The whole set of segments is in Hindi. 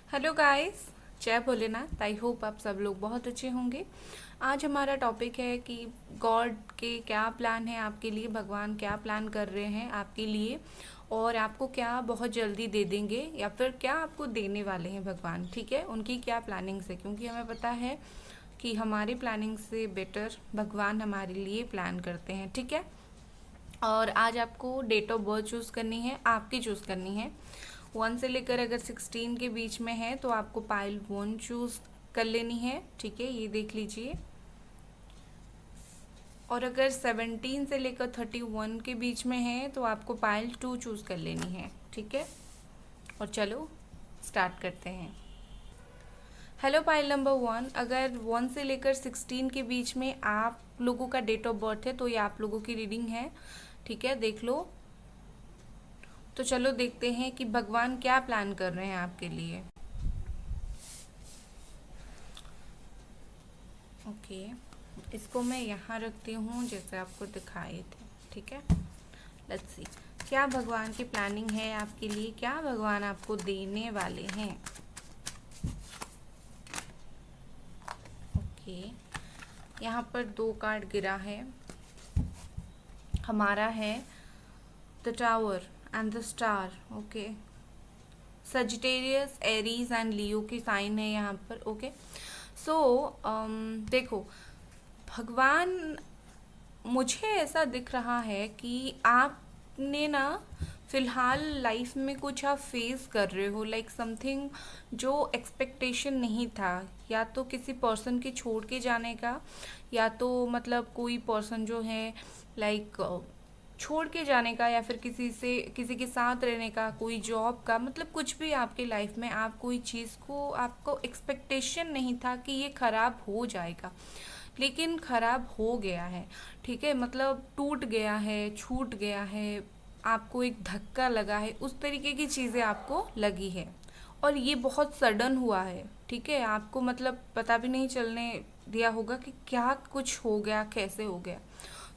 हेलो गाइस, जय भोलेनाथ। आई होप आप सब लोग बहुत अच्छे होंगे। आज हमारा टॉपिक है कि गॉड के क्या प्लान है आपके लिए, भगवान क्या प्लान कर रहे हैं आपके लिए और आपको क्या बहुत जल्दी दे देंगे या फिर क्या आपको देने वाले हैं भगवान। ठीक है, उनकी क्या प्लानिंग्स है, क्योंकि हमें पता है कि हमारी प्लानिंग से बेटर भगवान हमारे लिए प्लान करते हैं। ठीक है, और आज आपको डेट ऑफ बर्थ चूज़ करनी है, आपकी चूज़ करनी है। 1 से लेकर अगर 16 के बीच में है तो आपको पाइल 1 चूज़ कर लेनी है। ठीक है, ये देख लीजिए। और अगर 17 से लेकर 31 के बीच में है तो आपको पाइल 2 चूज़ कर लेनी है। ठीक है, और चलो स्टार्ट करते हैं। हेलो पाइल नंबर 1, अगर 1 से लेकर 16 के बीच में आप लोगों का डेट ऑफ बर्थ है तो ये आप लोगों की रीडिंग है। ठीक है, देख लो। तो चलो देखते हैं कि भगवान क्या प्लान कर रहे हैं आपके लिए। ओके, इसको मैं यहाँ रखती हूँ जैसे आपको दिखाए थे। ठीक है, लेट्स सी क्या भगवान की प्लानिंग है आपके लिए, क्या भगवान आपको देने वाले हैं। ओके, यहाँ पर 2 कार्ड गिरा है। हमारा है the tower and the star. Okay, Sagittarius, Aries and Leo की साइन है यहाँ पर। ओके, सो देखो, भगवान, मुझे ऐसा दिख रहा है कि आपने ना फिलहाल लाइफ में कुछ आप फेस कर रहे हो, लाइक समथिंग जो एक्सपेक्टेशन नहीं था, या तो किसी पर्सन के छोड़ के जाने का, या तो मतलब कोई पर्सन जो है लाइक छोड़ के जाने का, या फिर किसी के साथ रहने का, कोई जॉब का, मतलब कुछ भी आपके लाइफ में आप कोई चीज़ को, आपको एक्सपेक्टेशन नहीं था कि ये खराब हो जाएगा, लेकिन खराब हो गया है। ठीक है, मतलब टूट गया है, छूट गया है, आपको एक धक्का लगा है, उस तरीके की चीज़ें आपको लगी है और ये बहुत सडन हुआ है। ठीक है, आपको मतलब पता भी नहीं चलने दिया होगा कि क्या कुछ हो गया, कैसे हो गया।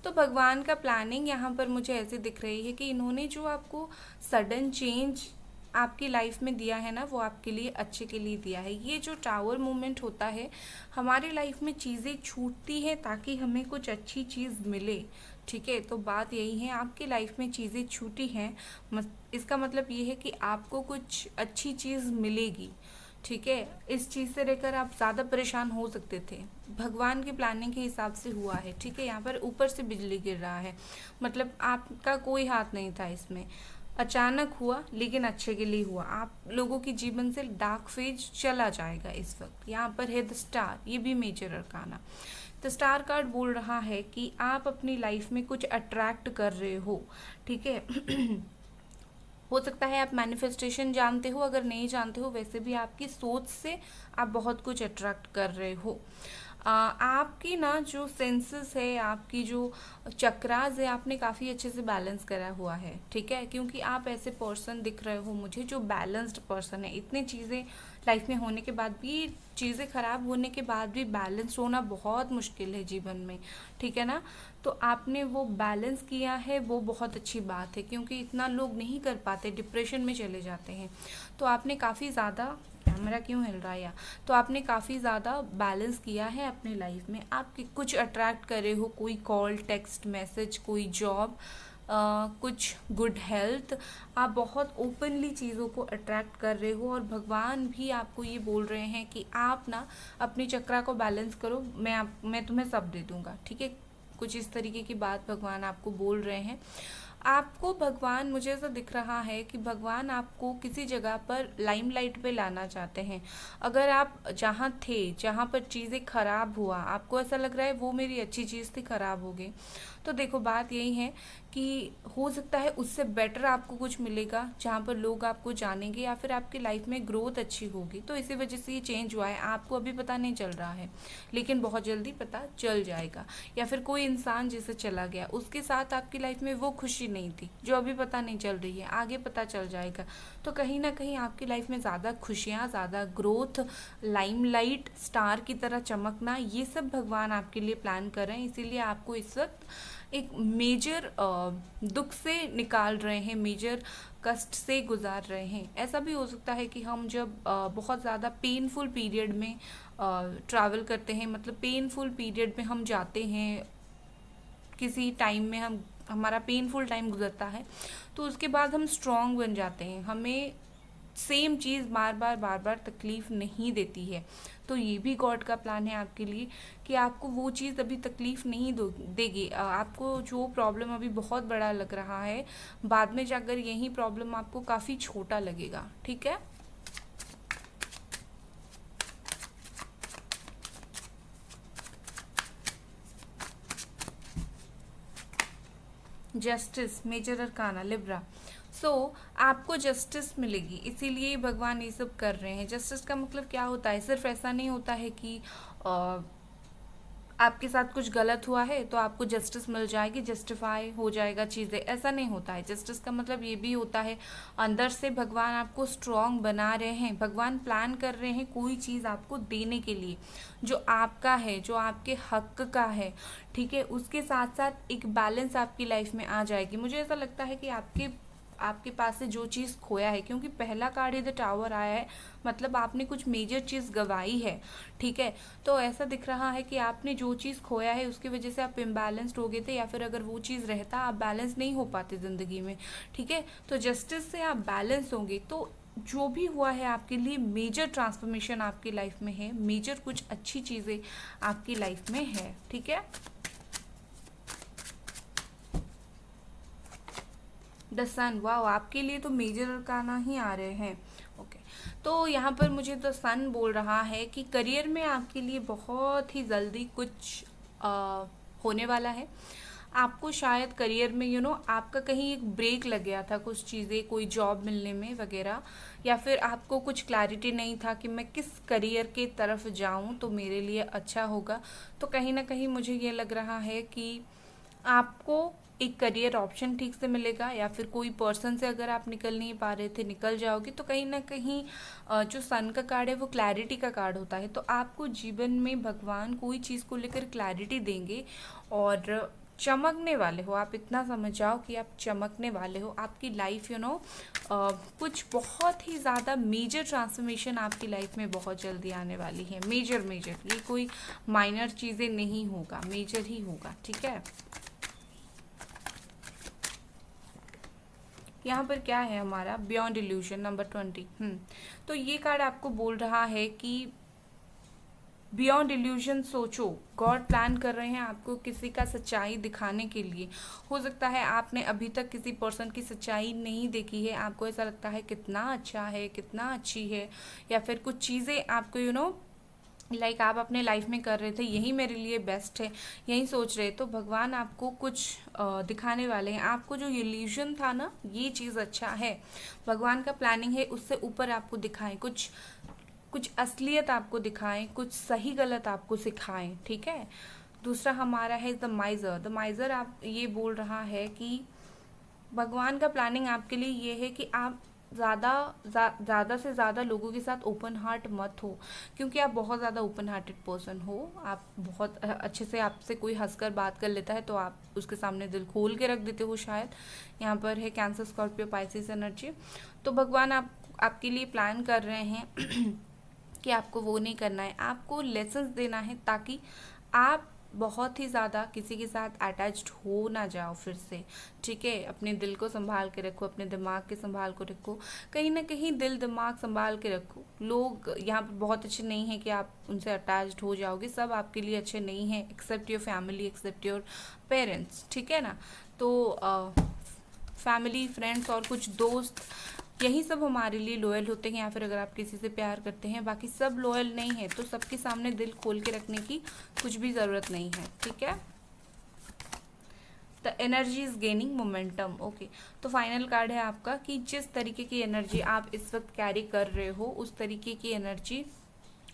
तो भगवान का प्लानिंग यहाँ पर मुझे ऐसे दिख रही है कि इन्होंने जो आपको सडन चेंज आपकी लाइफ में दिया है ना, वो आपके लिए अच्छे के लिए दिया है। ये जो टावर मूवमेंट होता है, हमारी लाइफ में चीज़ें छूटती हैं ताकि हमें कुछ अच्छी चीज़ मिले। ठीक है, तो बात यही है, आपकी लाइफ में चीज़ें छूटी हैं, इसका मतलब ये है कि आपको कुछ अच्छी चीज़ मिलेगी। ठीक है, इस चीज़ से लेकर आप ज़्यादा परेशान हो सकते थे, भगवान की प्लानिंग के हिसाब से हुआ है। ठीक है, यहाँ पर ऊपर से बिजली गिर रहा है, मतलब आपका कोई हाथ नहीं था इसमें, अचानक हुआ लेकिन अच्छे के लिए हुआ। आप लोगों की जीवन से डार्क फेज चला जाएगा इस वक्त। यहाँ पर है द स्टार, ये भी major arcana. The star card बोल रहा है कि आप अपनी लाइफ में कुछ अट्रैक्ट कर रहे हो। ठीक है हो सकता है आप मैनिफेस्टेशन जानते हो, अगर नहीं जानते हो वैसे भी आपकी सोच से आप बहुत कुछ अट्रैक्ट कर रहे हो। आपकी ना जो सेंसेस है, आपकी जो चक्रास है, आपने काफ़ी अच्छे से बैलेंस करा हुआ है। ठीक है, क्योंकि आप ऐसे पर्सन दिख रहे हो मुझे जो बैलेंस्ड पर्सन है। इतनी चीज़ें लाइफ में होने के बाद भी, चीज़ें ख़राब होने के बाद भी बैलेंस होना बहुत मुश्किल है जीवन में। ठीक है ना, तो आपने वो बैलेंस किया है, वो बहुत अच्छी बात है, क्योंकि इतना लोग नहीं कर पाते, डिप्रेशन में चले जाते हैं। तो आपने काफ़ी ज़्यादा, कैमरा क्यों हिल रहा है यार, तो आपने काफ़ी ज़्यादा बैलेंस किया है अपने लाइफ में। आप कुछ अट्रैक्ट कर रहे हो, कोई कॉल, टेक्स्ट मैसेज, कोई जॉब, कुछ गुड हेल्थ, आप बहुत ओपनली चीज़ों को अट्रैक्ट कर रहे हो। और भगवान भी आपको ये बोल रहे हैं कि आप ना अपनी चक्रा को बैलेंस करो, मैं तुम्हें सब दे दूँगा। ठीक है, कुछ इस तरीके की बात भगवान आपको बोल रहे हैं। आपको भगवान, मुझे ऐसा दिख रहा है कि भगवान आपको किसी जगह पर लाइमलाइट पे लाना चाहते हैं। अगर आप जहाँ थे, जहाँ पर चीज़ें खराब हुआ, आपको ऐसा लग रहा है वो मेरी अच्छी चीज़ थी, खराब हो गई, तो देखो बात यही है कि हो सकता है उससे बेटर आपको कुछ मिलेगा, जहाँ पर लोग आपको जानेंगे या फिर आपकी लाइफ में ग्रोथ अच्छी होगी। तो इसी वजह से ये चेंज हुआ है, आपको अभी पता नहीं चल रहा है लेकिन बहुत जल्दी पता चल जाएगा। या फिर कोई इंसान जैसे चला गया, उसके साथ आपकी लाइफ में वो खुशी नहीं थी जो अभी पता नहीं चल रही है, आगे पता चल जाएगा। तो कहीं ना कहीं आपकी लाइफ में ज़्यादा खुशियाँ, ज़्यादा ग्रोथ, लाइमलाइट, स्टार की तरह चमकना, ये सब भगवान आपके लिए प्लान कर रहे हैं। इसीलिए आपको इस वक्त एक मेजर दुख से निकाल रहे हैं, मेजर कष्ट से गुजार रहे हैं। ऐसा भी हो सकता है कि हम जब बहुत ज़्यादा पेनफुल पीरियड में ट्रैवल करते हैं, मतलब पेनफुल पीरियड में हम जाते हैं, किसी टाइम में हमारा पेनफुल टाइम गुजरता है, तो उसके बाद हम स्ट्रांग बन जाते हैं, हमें सेम चीज़ बार बार तकलीफ़ नहीं देती है। तो ये भी गॉड का प्लान है आपके लिए कि आपको वो चीज़ अभी तकलीफ़ नहीं देगी। आपको जो प्रॉब्लम अभी बहुत बड़ा लग रहा है, बाद में जाकर यही प्रॉब्लम आपको काफ़ी छोटा लगेगा। ठीक है। Justice, major arcana, Libra. So आपको जस्टिस मिलेगी, इसीलिए भगवान ये सब कर रहे हैं। जस्टिस का मतलब क्या होता है? सिर्फ ऐसा नहीं होता है कि आपके साथ कुछ गलत हुआ है तो आपको जस्टिस मिल जाएगी, जस्टिफाई हो जाएगा चीज़ें, ऐसा नहीं होता है। जस्टिस का मतलब ये भी होता है अंदर से भगवान आपको स्ट्रॉन्ग बना रहे हैं, भगवान प्लान कर रहे हैं कोई चीज़ आपको देने के लिए जो आपका है, जो आपके हक का है। ठीक है, उसके साथ साथ एक बैलेंस आपकी लाइफ में आ जाएगी। मुझे ऐसा लगता है कि आपके पास से जो चीज़ खोया है, क्योंकि पहला कार्ड ही द टावर आया है, मतलब आपने कुछ मेजर चीज़ गंवाई है। ठीक है, तो ऐसा दिख रहा है कि आपने जो चीज़ खोया है उसकी वजह से आप इम्बैलेंस्ड हो गए थे, या फिर अगर वो चीज़ रहता आप बैलेंस नहीं हो पाते ज़िंदगी में। ठीक है, तो जस्टिस से आप बैलेंस होंगे, तो जो भी हुआ है आपके लिए मेजर ट्रांसफॉर्मेशन आपकी लाइफ में है, मेजर कुछ अच्छी चीज़ें आपकी लाइफ में है। ठीक है। द सन, वाह, आपके लिए तो मेजर अरकाना ही आ रहे हैं। ओके, तो यहाँ पर मुझे द सन बोल रहा है कि करियर में आपके लिए बहुत ही जल्दी कुछ होने वाला है। आपको शायद करियर में आपका कहीं एक ब्रेक लग गया था, कुछ चीज़ें, कोई जॉब मिलने में वगैरह, या फिर आपको कुछ क्लैरिटी नहीं था कि मैं किस करियर के तरफ जाऊं तो मेरे लिए अच्छा होगा। तो कहीं ना कहीं मुझे ये लग रहा है कि आपको एक करियर ऑप्शन ठीक से मिलेगा, या फिर कोई पर्सन से अगर आप निकल नहीं पा रहे थे निकल जाओगे। तो कहीं ना कहीं जो सन का कार्ड है वो क्लैरिटी का कार्ड होता है, तो आपको जीवन में भगवान कोई चीज़ को लेकर क्लैरिटी देंगे और चमकने वाले हो आप। इतना समझ जाओ कि आप चमकने वाले हो। आपकी लाइफ कुछ बहुत ही ज़्यादा मेजर ट्रांसफॉर्मेशन आपकी लाइफ में बहुत जल्दी आने वाली है। मेजर मेजर, ये कोई माइनर चीज़ें नहीं होगा, मेजर ही होगा। ठीक है, यहाँ पर क्या है हमारा बियॉन्ड इल्यूजन नंबर 20। तो ये कार्ड आपको बोल रहा है कि बियॉन्ड इल्यूजन सोचो, गॉड प्लान कर रहे हैं आपको किसी का सच्चाई दिखाने के लिए। हो सकता है आपने अभी तक किसी पर्सन की सच्चाई नहीं देखी है, आपको ऐसा लगता है कितना अच्छा है, कितना अच्छी है, या फिर कुछ चीज़ें आपको लाइक आप अपने लाइफ में कर रहे थे यही मेरे लिए बेस्ट है, यही सोच रहे, तो भगवान आपको कुछ दिखाने वाले हैं। आपको जो इल्यूजन था ना, ये चीज़ अच्छा है, भगवान का प्लानिंग है उससे ऊपर आपको दिखाएं, कुछ असलियत आपको दिखाएं, कुछ सही गलत आपको सिखाएं। ठीक है। दूसरा हमारा है द माइजर। द माइजर आप ये बोल रहा है कि भगवान का प्लानिंग आपके लिए ये है कि आप ज़्यादा से ज़्यादा लोगों के साथ ओपन हार्ट मत हो, क्योंकि आप बहुत ज़्यादा ओपन हार्टेड पर्सन हो। आप बहुत अच्छे से, आपसे कोई हंसकर बात कर लेता है तो आप उसके सामने दिल खोल के रख देते हो शायद। यहाँ पर है कैंसर, स्कॉर्पियो, पाइसेस एनर्जी। तो भगवान आपके लिए प्लान कर रहे हैं कि आपको वो नहीं करना है, आपको लेसन्स देना है ताकि आप बहुत ही ज़्यादा किसी के साथ अटैच्ड हो ना जाओ फिर से। ठीक है, अपने दिल को संभाल के रखो, अपने दिमाग के संभाल को रखो, कहीं ना कहीं दिल दिमाग संभाल के रखो। लोग यहाँ पर बहुत अच्छे नहीं हैं कि आप उनसे अटैच्ड हो जाओगे, सब आपके लिए अच्छे नहीं हैं, accept your family, accept your parents. ठीक है ना। तो फैमिली, फ्रेंड्स और कुछ दोस्त, यही सब हमारे लिए लॉयल होते हैं, या फिर अगर आप किसी से प्यार करते हैं, बाकी सब लॉयल नहीं है। तो सबके सामने दिल खोल के रखने की कुछ भी ज़रूरत नहीं है। ठीक है। The energy is gaining momentum. Okay, तो फाइनल कार्ड है आपका कि जिस तरीके की एनर्जी आप इस वक्त कैरी कर रहे हो उस तरीके की एनर्जी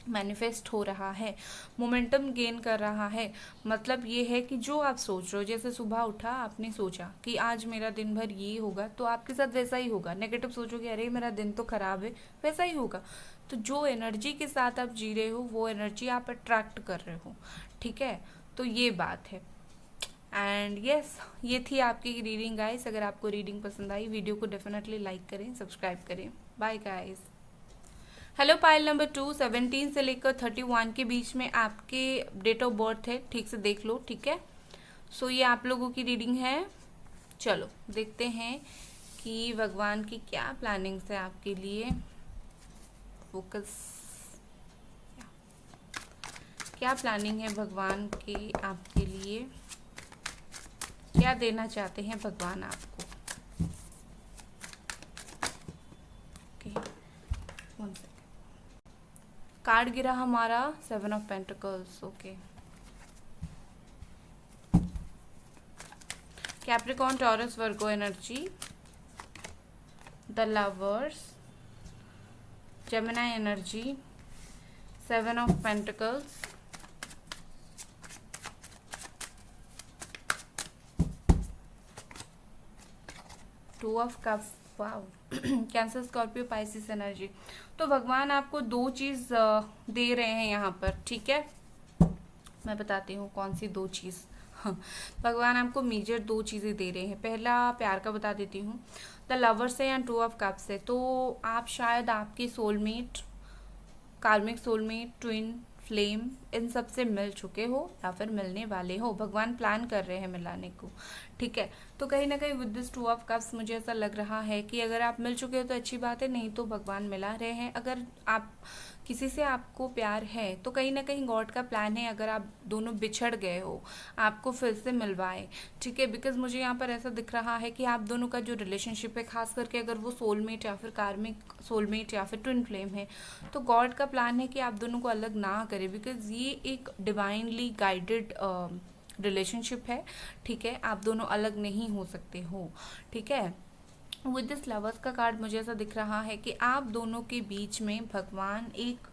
मैनिफेस्ट हो रहा है, मोमेंटम गेन कर रहा है। मतलब ये है कि जो आप सोच रहे हो, जैसे सुबह उठा आपने सोचा कि आज मेरा दिन भर ये होगा, तो आपके साथ वैसा ही होगा। नेगेटिव सोचोगे अरे मेरा दिन तो खराब है, वैसा ही होगा। तो जो एनर्जी के साथ आप जी रहे हो वो एनर्जी आप अट्रैक्ट कर रहे हो। ठीक है, तो ये बात है। एंड यस, ये थी आपकी रीडिंग गाइस। अगर आपको रीडिंग पसंद आई, वीडियो को डेफिनेटली लाइक करें, सब्सक्राइब करें। Bye guys. Hello pile number 2, 17 से लेकर 31 के बीच में आपके डेट ऑफ बर्थ है, ठीक से देख लो, ठीक है। सो ये आप लोगों की रीडिंग है। चलो देखते हैं कि भगवान की क्या प्लानिंग्स है आपके लिए। फोकस, क्या प्लानिंग है भगवान की आपके लिए, क्या देना चाहते हैं भगवान आपको। Okay, one second. कार्ड गिरा हमारा 7 of pentacles. Okay, Capricorn, taurus, Virgo energy, the lovers, Gemini energy, 7 of pentacles, two of cups, wow, cancer, Scorpio, Pisces energy. तो भगवान आपको दो चीज दे रहे हैं यहाँ पर, ठीक है। मैं बताती हूँ कौन सी दो चीज। भगवान आपको मेजर दो चीजें दे रहे हैं। पहला प्यार का बता देती हूँ, द लवर से या 2 ऑफ कप्स से। तो आप शायद आपके सोलमेट, कार्मिक सोलमेट, ट्विन फ्लेम, इन सब से मिल चुके हो या फिर मिलने वाले हो। भगवान प्लान कर रहे हैं मिलाने को, ठीक है। तो कहीं ना कहीं विद दिस 2 ऑफ कप्स मुझे ऐसा लग रहा है कि अगर आप मिल चुके हो तो अच्छी बात है, नहीं तो भगवान मिला रहे हैं। अगर आप किसी से आपको प्यार है तो कहीं ना कहीं गॉड का प्लान है, अगर आप दोनों बिछड़ गए हो आपको फिर से मिलवाए, ठीक है। बिकॉज मुझे यहाँ पर ऐसा दिख रहा है कि आप दोनों का जो रिलेशनशिप है, खास करके अगर वो सोलमेट या फिर कार्मिक सोलमेट या फिर ट्विन फ्लेम है, तो गॉड का प्लान है कि आप दोनों को अलग ना करें। बिकॉज ये एक डिवाइनली गाइडेड रिलेशनशिप है, ठीक है। आप दोनों अलग नहीं हो सकते हो, ठीक है। विद दिस लवर्स का कार्ड मुझे ऐसा दिख रहा है कि आप दोनों के बीच में भगवान एक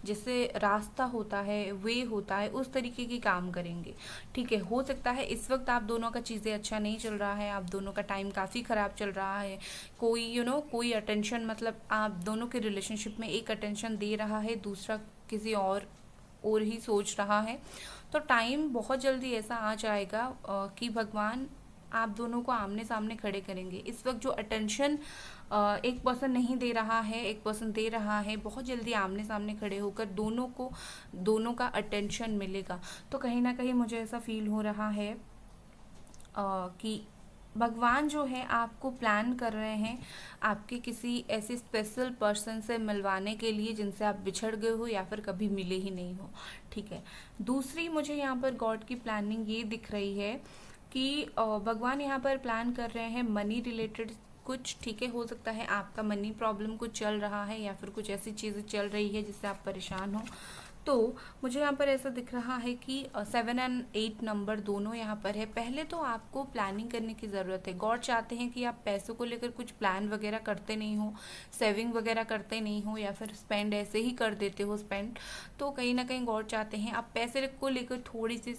जैसे रास्ता होता है, वे होता है, उस तरीके की काम करेंगे, ठीक है। हो सकता है इस वक्त आप दोनों का चीज़ें अच्छा नहीं चल रहा है, आप दोनों का टाइम काफ़ी ख़राब चल रहा है। कोई कोई अटेंशन, मतलब आप दोनों के रिलेशनशिप में एक अटेंशन दे रहा है, दूसरा किसी और ही सोच रहा है। तो टाइम बहुत जल्दी ऐसा आ जाएगा कि भगवान आप दोनों को आमने सामने खड़े करेंगे। इस वक्त जो अटेंशन एक पर्सन नहीं दे रहा है, एक पर्सन दे रहा है, बहुत जल्दी आमने सामने खड़े होकर दोनों का अटेंशन मिलेगा। तो कहीं ना कहीं मुझे ऐसा फील हो रहा है कि भगवान जो है आपको प्लान कर रहे हैं आपके किसी ऐसे स्पेशल पर्सन से मिलवाने के लिए जिनसे आप बिछड़ गए हो या फिर कभी मिले ही नहीं हो, ठीक है। दूसरी मुझे यहाँ पर गॉड की प्लानिंग ये दिख रही है कि भगवान यहाँ पर प्लान कर रहे हैं मनी रिलेटेड कुछ, ठीक है। हो सकता है आपका मनी प्रॉब्लम कुछ चल रहा है या फिर कुछ ऐसी चीज़ें चल रही है जिससे आप परेशान हो। तो मुझे यहाँ पर ऐसा दिख रहा है कि 7 और 8 नंबर दोनों यहाँ पर है। पहले तो आपको प्लानिंग करने की ज़रूरत है। गॉड चाहते हैं कि आप पैसों को लेकर कुछ प्लान वगैरह करते नहीं हो, सेविंग वगैरह करते नहीं हो, या फिर स्पेंड ऐसे ही कर देते हो स्पेंड। तो कहीं ना कहीं गॉड चाहते हैं आप पैसे को लेकर थोड़ी सी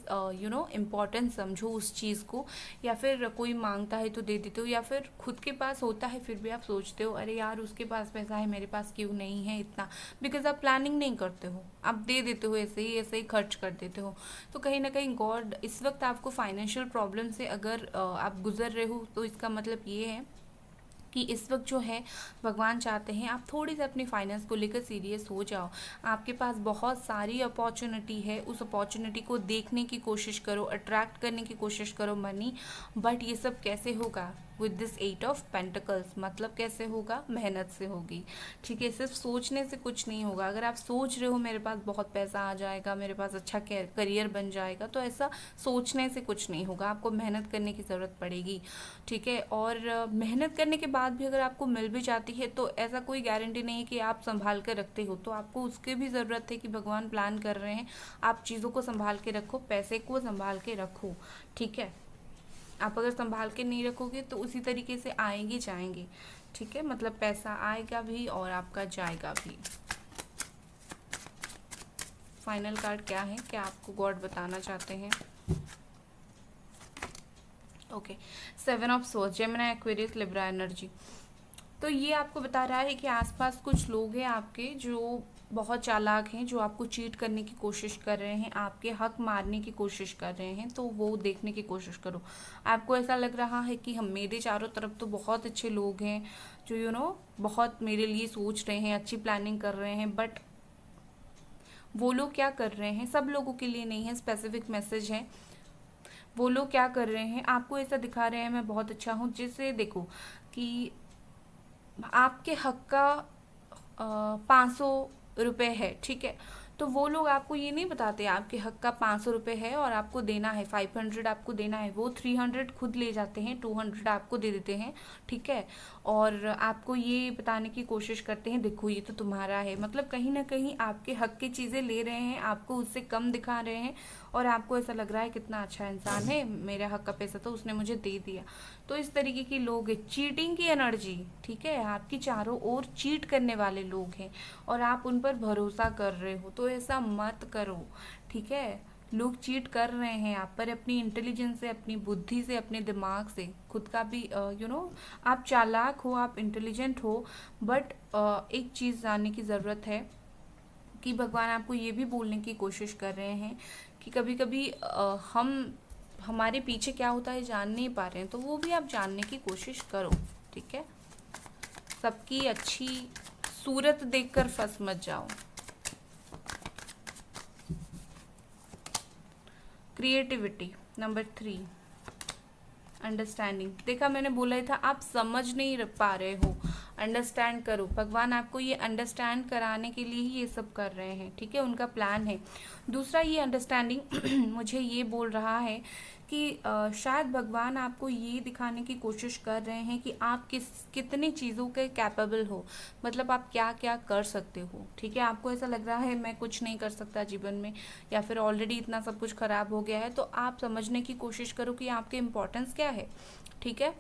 इम्पोर्टेंस समझो उस चीज़ को, या फिर कोई मांगता है तो दे देते हो, या फिर खुद के पास होता है फिर भी आप सोचते हो अरे यार उसके पास पैसा है, मेरे पास क्यों नहीं है इतना। बिकॉज आप प्लानिंग नहीं करते हो, आप दे देते हो, ऐसे ही खर्च कर देते हो। तो कहीं ना कहीं गॉड इस वक्त आपको फाइनेंशियल प्रॉब्लम से अगर आप गुजर रहे हो तो इसका मतलब ये है कि इस वक्त जो है भगवान चाहते हैं आप थोड़ी सी अपनी फाइनेंस को लेकर सीरियस हो जाओ। आपके पास बहुत सारी अपॉर्चुनिटी है, उस अपॉर्चुनिटी को देखने की कोशिश करो, अट्रैक्ट करने की कोशिश करो मनी। बट ये सब कैसे होगा विद दिस 8 ऑफ पेंटिकल्स, मतलब कैसे होगा, मेहनत से होगी, ठीक है। सिर्फ सोचने से कुछ नहीं होगा। अगर आप सोच रहे हो मेरे पास बहुत पैसा आ जाएगा, मेरे पास अच्छा करियर बन जाएगा, तो ऐसा सोचने से कुछ नहीं होगा, आपको मेहनत करने की ज़रूरत पड़ेगी, ठीक है। और मेहनत करने के बाद भी अगर आपको मिल भी जाती है तो ऐसा कोई गारंटी नहीं है कि आप संभाल कर रखते हो, तो आपको उसके भी ज़रूरत है कि भगवान प्लान कर रहे हैं आप चीज़ों को संभाल के रखो, पैसे को संभाल के रखो, ठीक है। आप अगर संभाल के नहीं रखोगे तो उसी तरीके से आएंगे जाएंगे, ठीक है। मतलब पैसा आएगा भी और आपका जाएगा भी। फाइनल कार्ड क्या है, क्या आपको गॉड बताना चाहते हैं। Okay, 7 of source, Gemini, Aquarius, Libra energy. तो ये आपको बता रहा है कि आसपास कुछ लोग हैं आपके जो बहुत चालाक हैं, जो आपको चीट करने की कोशिश कर रहे हैं, आपके हक मारने की कोशिश कर रहे हैं। तो वो देखने की कोशिश करो। आपको ऐसा लग रहा है कि हम मेरे चारों तरफ तो बहुत अच्छे लोग हैं जो बहुत मेरे लिए सोच रहे हैं, अच्छी प्लानिंग कर रहे हैं, बट वो लोग क्या कर रहे हैं, सब लोगों के लिए नहीं है, स्पेसिफिक मैसेज है। वो लोग क्या कर रहे हैं, आपको ऐसा दिखा रहे हैं मैं बहुत अच्छा हूँ, जिससे देखो कि आपके हक का 500 रुपये है, ठीक है। तो वो लोग आपको ये नहीं बताते आपके हक का 500 रुपये है और आपको देना है 500, आपको देना है। वो 300 खुद ले जाते हैं, 200 आपको दे देते हैं, ठीक है। और आपको ये बताने की कोशिश करते हैं देखो ये तो तुम्हारा है। मतलब कहीं ना कहीं आपके हक की चीज़ें ले रहे हैं, आपको उससे कम दिखा रहे हैं, और आपको ऐसा लग रहा है कितना अच्छा इंसान है, मेरे हक का पैसा तो उसने मुझे दे दिया। तो इस तरीके के लोग हैं, चीटिंग की एनर्जी, ठीक है। आपकी चारों ओर चीट करने वाले लोग हैं और आप उन पर भरोसा कर रहे हो, तो ऐसा मत करो, ठीक है। लोग चीट कर रहे हैं आप पर अपनी इंटेलिजेंस से, अपनी बुद्धि से, अपने दिमाग से। खुद का भी आप चालाक हो, आप इंटेलिजेंट हो, बट एक चीज़ जानने की ज़रूरत है कि भगवान आपको ये भी बोलने की कोशिश कर रहे हैं कि कभी कभी हम हमारे पीछे क्या होता है जान नहीं पा रहे हैं, तो वो भी आप जानने की कोशिश करो, ठीक है। सबकी अच्छी सूरत देखकर फंस मत जाओ। Creativity number 3, understanding. देखा मैंने बोला ही था, आप समझ नहीं पा रहे हो, अंडरस्टैंड करो। भगवान आपको ये अंडरस्टैंड कराने के लिए ही ये सब कर रहे हैं, ठीक है, उनका प्लान है। दूसरा ये अंडरस्टैंडिंग मुझे ये बोल रहा है कि शायद भगवान आपको ये दिखाने की कोशिश कर रहे हैं कि आप कितनी चीज़ों के कैपेबल हो, मतलब आप क्या क्या कर सकते हो, ठीक है। आपको ऐसा लग रहा है मैं कुछ नहीं कर सकता जीवन में, या फिर ऑलरेडी इतना सब कुछ खराब हो गया है, तो आप समझने की कोशिश करो कि आपके इम्पोर्टेंस क्या है, ठीक है।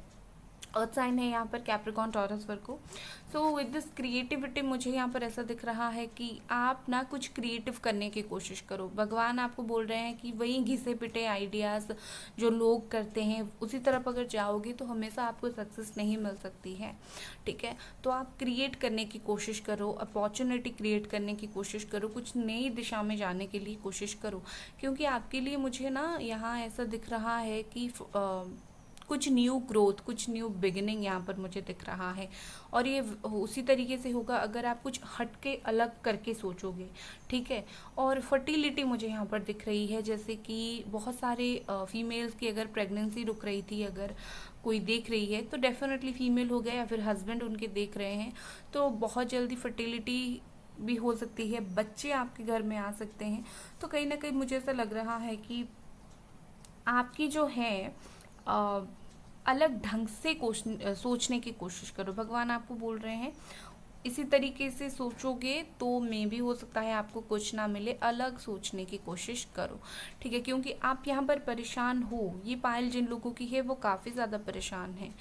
अर्थ साइन है यहाँ पर Capricorn, taurus, Virgo. So with this creativity मुझे यहाँ पर ऐसा दिख रहा है कि आप ना कुछ क्रिएटिव करने की कोशिश करो। भगवान आपको बोल रहे हैं कि वही घिसे पिटे आइडियाज़ जो लोग करते हैं उसी तरफ अगर जाओगे तो हमेशा आपको सक्सेस नहीं मिल सकती है, ठीक है। तो आप क्रिएट करने की कोशिश करो, अपॉर्चुनिटी क्रिएट करने की कोशिश करो, कुछ नई दिशा में जाने के लिए कोशिश करो, क्योंकि आपके लिए मुझे ना यहाँ ऐसा दिख रहा है कि कुछ न्यू ग्रोथ, कुछ न्यू बिगिनिंग यहाँ पर मुझे दिख रहा है। और ये उसी तरीके से होगा अगर आप कुछ हट के अलग करके सोचोगे, ठीक है। और फर्टिलिटी मुझे यहाँ पर दिख रही है, जैसे कि बहुत सारे फीमेल्स की अगर प्रेगनेंसी रुक रही थी, अगर कोई देख रही है तो डेफिनेटली फीमेल हो गया, या फिर हस्बैंड उनके देख रहे हैं, तो बहुत जल्दी फर्टिलिटी भी हो सकती है, बच्चे आपके घर में आ सकते हैं। तो कहीं ना कहीं मुझे ऐसा लग रहा है कि आपकी जो है अलग ढंग से सोचने की कोशिश करो। भगवान आपको बोल रहे हैं इसी तरीके से सोचोगे तो में भी हो सकता है आपको कुछ ना मिले, अलग सोचने की कोशिश करो, ठीक है। क्योंकि आप यहाँ पर परेशान हो, ये पायल जिन लोगों की है वो काफ़ी ज़्यादा परेशान है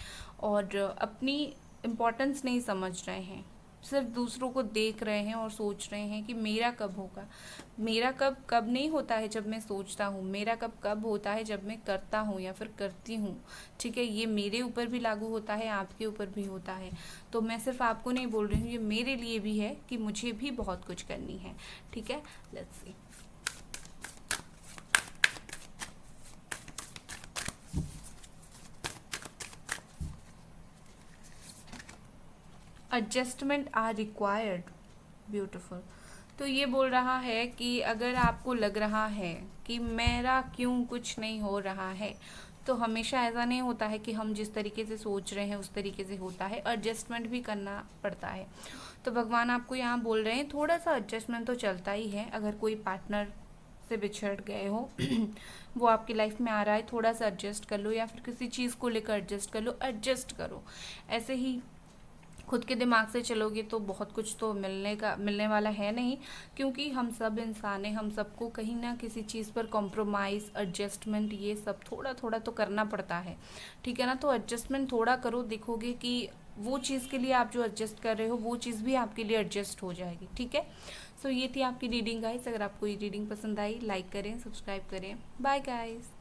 और अपनी इम्पोर्टेंस नहीं समझ रहे हैं, सिर्फ दूसरों को देख रहे हैं और सोच रहे हैं कि मेरा कब होगा। मेरा कब नहीं होता है जब मैं सोचता हूँ, मेरा कब होता है जब मैं करता हूँ या फिर करती हूँ, ठीक है। ये मेरे ऊपर भी लागू होता है, आपके ऊपर भी होता है। तो मैं सिर्फ आपको नहीं बोल रही हूँ, ये मेरे लिए भी है कि मुझे भी बहुत कुछ करनी है, ठीक है। Let's see. Adjustment are required, beautiful. तो ये बोल रहा है कि अगर आपको लग रहा है कि मेरा क्यों कुछ नहीं हो रहा है, तो हमेशा ऐसा नहीं होता है कि हम जिस तरीके से सोच रहे हैं उस तरीके से होता है, एडजस्टमेंट भी करना पड़ता है। तो भगवान आपको यहाँ बोल रहे हैं थोड़ा सा एडजस्टमेंट तो चलता ही है। अगर कोई पार्टनर से बिछड़ गए हो वो आपकी लाइफ में आ रहा है, थोड़ा सा एडजस्ट कर लो, या फिर किसी चीज़ को लेकर एडजस्ट कर लो, एडजस्ट करो। ऐसे ही खुद के दिमाग से चलोगे तो बहुत कुछ तो मिलने वाला है नहीं, क्योंकि हम सब इंसान हैं, हम सबको कहीं ना किसी चीज़ पर कॉम्प्रोमाइज़, एडजस्टमेंट, ये सब थोड़ा थोड़ा तो करना पड़ता है, ठीक है ना। तो एडजस्टमेंट थोड़ा करो, देखोगे कि वो चीज़ के लिए आप जो एडजस्ट कर रहे हो वो चीज़ भी आपके लिए एडजस्ट हो जाएगी, ठीक है। सो ये थी आपकी रीडिंग गाइस। अगर आपको ये रीडिंग पसंद आई, लाइक करें, सब्सक्राइब करें। Bye guys.